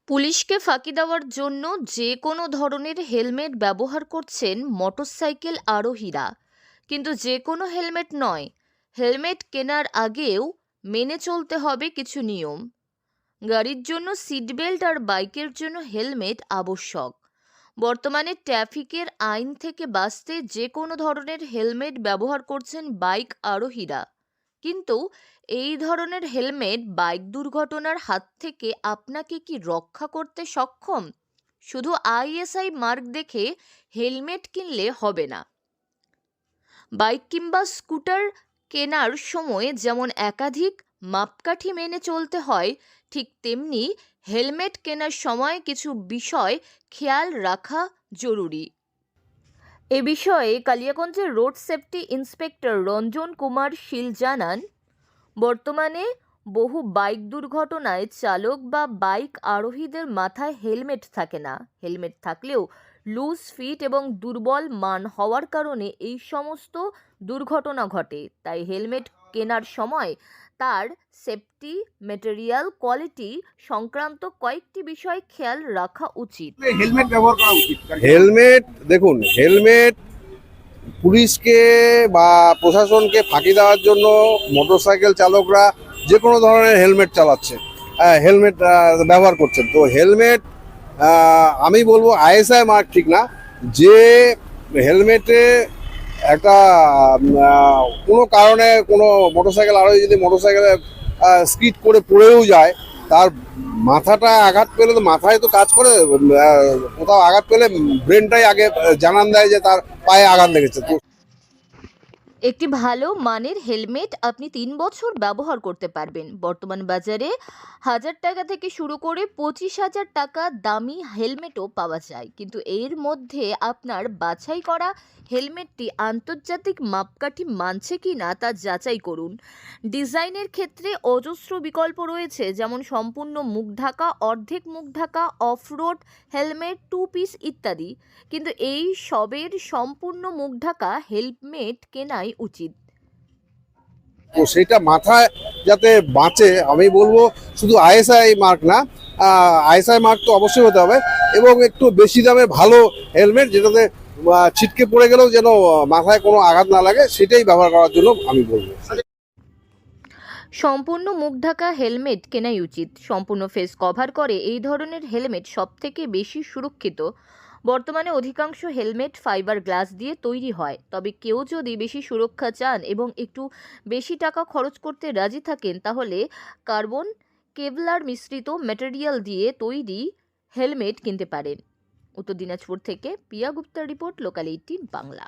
পুলিশকে ফাঁকি দেওয়ার জন্য যে কোনো ধরনের হেলমেট ব্যবহার করছেন মোটরসাইকেল আরোহীরা, কিন্তু যে কোনো হেলমেট নয়। হেলমেট কেনার আগেও মেনে চলতে হবে কিছু নিয়ম। গাড়ির জন্য সিট বেল্ট আর বাইকের জন্য হেলমেট আবশ্যক। বর্তমানে ট্রাফিকের আইন থেকে বাঁচতে যে কোনো ধরনের হেলমেট ব্যবহার করছেন বাইক আরোহীরা, কিন্তু এই ধরনের হেলমেট বাইক দুর্ঘটনার হাত থেকে আপনাকে কি রক্ষা করতে সক্ষম? শুধু আইএসআই মার্ক দেখে হেলমেট কিনলে হবে না। বাইক কিংবা স্কুটার কেনার সময় যেমন একাধিক মাপকাঠি মেনে চলতে হয়, ঠিক তেমনি হেলমেট কেনার সময় কিছু বিষয় খেয়াল রাখা জরুরি। এ বিষয়ে কালিয়াগঞ্জের road safety inspector Ranjan Kumar Shil জানান, বর্তমানে বহু বাইক দুর্ঘটনায় চালক বা বাইক আরোহীদের মাথায় হেলমেট থাকে না। হেলমেট থাকলেও লুজ ফিট এবং দুর্বল মান হওয়ার কারণে এই সমস্ত দুর্ঘটনা ঘটে। তাই হেলমেট কেনার সময় তার সেফটি, ম্যাটেরিয়াল কোয়ালিটি সংক্রান্ত কয়েকটি বিষয় খেয়াল রাখা উচিত। হেলমেট ব্যবহার করা উচিত। হেলমেট দেখুন, হেলমেট পুলিশকে বা প্রশাসনকে ফাঁকি দেওয়ার জন্য মোটরসাইকেল চালকরা যে কোনো ধরনের হেলমেট চালাচ্ছে, হেলমেট ব্যবহার করছেন। তো হেলমেট আমি বলবো আইএসআই মার্ক ঠিক না। যে হেলমেটে একটা কোনো কারণে কোনো মোটরসাইকেল আরোহী যদি মোটরসাইকেলে স্কিড করে পড়েও যায়, তার মাথাটা আঘাত পেলে তো মাথায় তো কাজ করে, কোথাও আঘাত পেলে ব্রেনটাই আগে জানান দেয় যে তার পায়ে আঘাত লেগেছে। তো একটি ভালো মানের হেলমেট আপনি 3 বছর ব্যবহার করতে পারবেন। বর্তমান বাজারে 1000 টাকা থেকে শুরু করে 25,000 টাকা দামি হেলমেটও পাওয়া যায়, কিন্তু এর মধ্যে আপনার বাছাই করা হেলমেটটি আন্তর্জাতিক মাপকাঠি মানছে কিনা তা যাচাই করুন। ডিজাইনের ক্ষেত্রে অজস্র বিকল্প রয়েছে, যেমন সম্পূর্ণ মুখ ঢাকা, অর্ধেক মুখ ঢাকা, অফরোড হেলমেট, 2 পিস ইত্যাদি, কিন্তু এই সবের সম্পূর্ণ মুখ ঢাকা হেলমেট কেনাই উচিত। তো সেটা মাথায় যাতে বাঁচে, আমি বলবো শুধু আইএসআই মার্ক না, আইএসআই মার্ক তো অবশ্যই হতে হবে, এবং একটু বেশি দামে ভালো হেলমেট যেটাতে ছিটকে পড়ে গেলেও যেন মাথায় কোনো আঘাত না লাগে, সেটাই ব্যবহার করার জন্য আমি বলবো। সম্পূর্ণ মুখ ঢাকা হেলমেট কেনাই উচিত। সম্পূর্ণ ফেস কভার করে এই ধরনের হেলমেট সবথেকে বেশি সুরক্ষিত। বর্তমানে অধিকাংশ হেলমেট ফাইবার গ্লাস দিয়ে তৈরি হয়, তবে কেউ যদি বেশি সুরক্ষা চান এবং একটু বেশি টাকা খরচ করতে রাজি থাকেন, তাহলে কার্বন কেভলার মিশ্রিত ম্যাটেরিয়াল দিয়ে তৈরি হেলমেট কিনতে পারেন। উত্তর দিনাজপুর থেকে পিয়া গুপ্তার রিপোর্ট, লোকাল 18 বাংলা।